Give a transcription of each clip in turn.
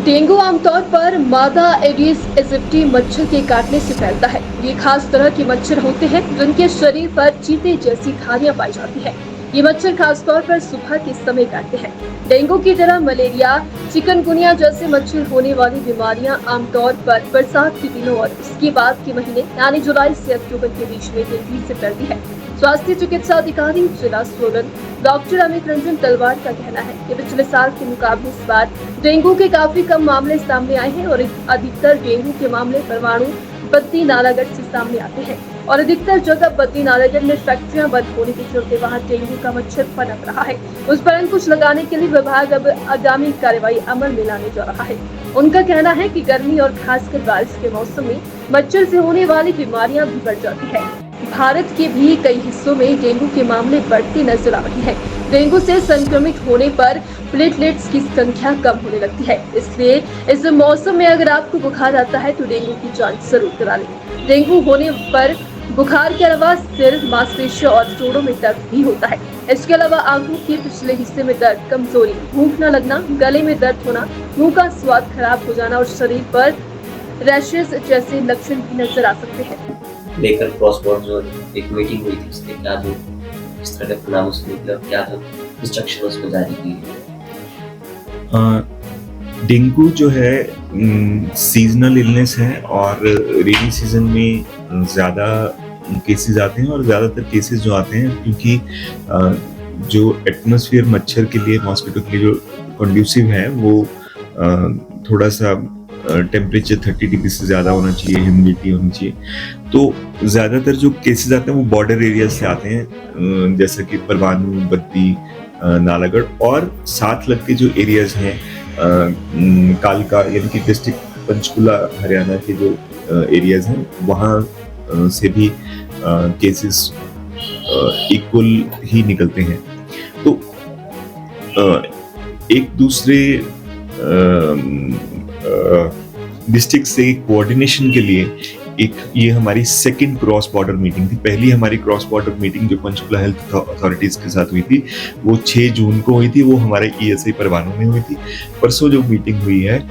Dengue आमतौर पर मादा एडिस एजिप्टी मच्छर के काटने से फैलता है। ये खास तरह के मच्छर होते हैं जिनके शरीर पर चीते जैसी धारियां पाई जाती है। ये मच्छर खासतौर पर सुबह के समय काटते हैं। डेंगू की तरह मलेरिया, चिकनगुनिया जैसे मच्छर होने वाली बीमारियां आमतौर पर बरसात के दिनों और उसके बाद के महीने यानी जुलाई से अक्टूबर के बीच में तेजी से फैलती है। स्वास्थ्य चिकित्सा अधिकारी जिला सोलन डॉक्टर अमित रंजन तलवार का कहना है कि पिछले साल के मुकाबले इस बार डेंगू के काफी कम मामले सामने आए हैं और अधिकतर डेंगू के मामले परवाणु, बद्दी नालागढ़ से सामने आते हैं और अधिकतर जगह बद्दी नालागढ़ में फैक्ट्रियां बंद होने के चलते वहां डेंगू का मच्छर पनप रहा है। उस पर अंकुश लगाने के लिए विभाग अब आगामी कार्रवाई अमल में लाने जा रहा है। उनका कहना है कि गर्मी और खासकर बारिश के मौसम में मच्छर से होने वाली बीमारियां भी बढ़ जाती है। भारत के भी कई हिस्सों में डेंगू के मामले बढ़ते नजर आ रहे हैं। डेंगू से संक्रमित होने पर प्लेटलेट्स की संख्या कम होने लगती है, इसलिए इस मौसम में अगर आपको बुखार आता है तो डेंगू की जांच जरूर करा लें। डेंगू होने पर बुखार के अलावा सिर, मांसपेशियों और जोड़ों में दर्द भी होता है। इसके अलावा आंखों के पिछले हिस्से में दर्द, कमजोरी, भूख न लगना, गले में दर्द होना, मुंह का स्वाद खराब हो जाना और शरीर पर रैशेस जैसे लक्षण भी नजर आ सकते हैं। लेकर क्रॉस बॉर्डर एक मीटिंग हुई थी, उसके क्या जो इस तरह का प्लान उसमें मतलब क्या था, इंस्ट्रक्शन उसमें जारी की। डेंगू जो है सीजनल इलनेस है और रेनी सीजन में ज़्यादा केसेस आते हैं और ज़्यादातर केसेस जो आते हैं क्योंकि जो एटमॉस्फेयर मच्छर के लिए, मॉस्किटो के लिए जो कंड्यूसिव है वो थोड़ा सा टेम्परेचर 30 डिग्री से ज़्यादा होना चाहिए, ह्यूमिडिटी होनी चाहिए। तो ज़्यादातर जो केसेस आते हैं वो बॉर्डर एरिया से आते हैं, जैसा कि परवाणु, बद्दी, नालागढ़ और साथ लगते जो एरियाज हैं कालका यानी कि डिस्ट्रिक्ट पंचकुला हरियाणा के जो एरियाज हैं वहाँ से भी केसेस इक्वल ही निकलते हैं। तो एक दूसरे डिस्ट्रिक्ट से कोऑर्डिनेशन के लिए एक ये हमारी सेकंड क्रॉस बॉर्डर मीटिंग थी। पहली हमारी क्रॉस बॉर्डर मीटिंग जो पंचकुला हेल्थ अथॉरिटीज के साथ हुई थी वो 6 जून को हुई थी, वो हमारे ईएसआई परवाणु में हुई थी। परसों जो मीटिंग हुई है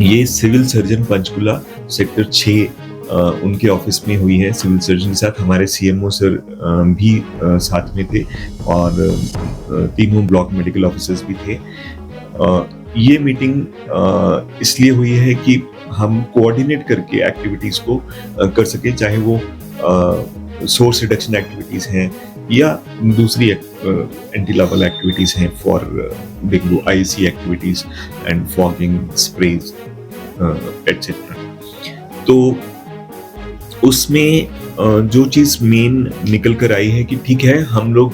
ये सिविल सर्जन पंचकुला सेक्टर 6 उनके ऑफिस में हुई है। सिविल सर्जन के साथ हमारे सीएमओ सर भी साथ में थे और तीनों ब्लॉक मेडिकल ऑफिसर्स भी थे। ये मीटिंग इसलिए हुई है कि हम कोऑर्डिनेट करके एक्टिविटीज को कर सके, चाहे वो सोर्स रिडक्शन एक्टिविटीज हैं या दूसरी एंटी लार्वल एक्टिविटीज हैं for dengue, IC activities and fogging sprays etcetera. तो उसमें जो चीज मेन निकल कर आई है कि ठीक है, हम लोग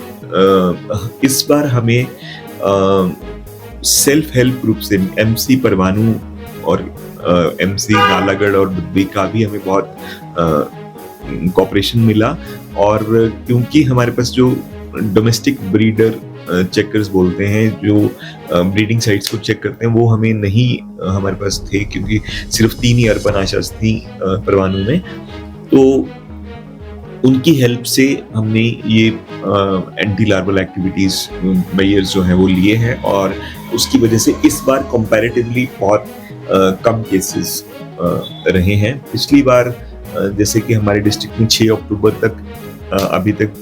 इस बार हमें सेल्फ हेल्प ग्रुप से एमसी परवाणु और एमसी नालागढ़ और बुद्धि का भी हमें बहुत कॉपरेशन मिला। और क्योंकि हमारे पास जो डोमेस्टिक ब्रीडर चेकर्स बोलते हैं, जो ब्रीडिंग साइट्स को चेक करते हैं, वो हमें नहीं हमारे पास थे क्योंकि सिर्फ 3 ही अर्बन आशास थी परवाणु में। तो उनकी हेल्प से हमने ये एंटी लार्वल एक्टिविटीज मेजर्स जो हैं वो लिए हैं और उसकी वजह से इस बार कंपैरेटिवली बहुत कम केसेस रहे हैं। पिछली बार जैसे कि हमारे डिस्ट्रिक्ट में 6 अक्टूबर तक अभी तक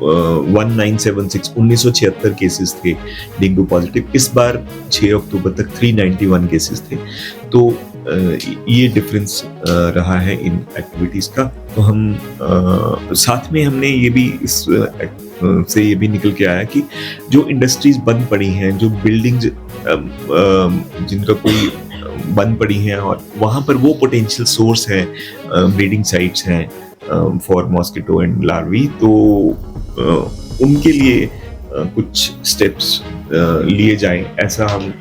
1976 केसेस थे डेंगू पॉजिटिव। इस बार 6 अक्टूबर तक 391 केसेस थे। तो ये डिफरेंस रहा है इन एक्टिविटीज का। तो हम साथ में हमने ये भी इस से ये भी निकल के आया कि जो इंडस्ट्रीज बंद पड़ी हैं, जो बिल्डिंग्स जिनका कोई बंद पड़ी हैं और वहाँ पर वो पोटेंशियल सोर्स है, ब्रीडिंग साइट्स हैं फॉर मॉस्किटो एंड लार्वी, तो उनके लिए कुछ स्टेप्स लिए जाएं। ऐसा हम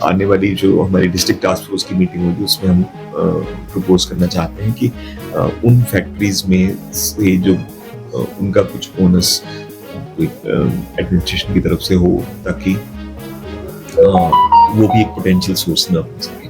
आने वाली जो हमारी डिस्ट्रिक्ट टास्क फोर्स की मीटिंग होगी उसमें हम प्रपोज करना चाहते हैं कि उन फैक्ट्रीज में से जो उनका कुछ बोनस एडमिनिस्ट्रेशन की तरफ से हो ताकि वो भी एक पोटेंशियल सोर्स न बन सके।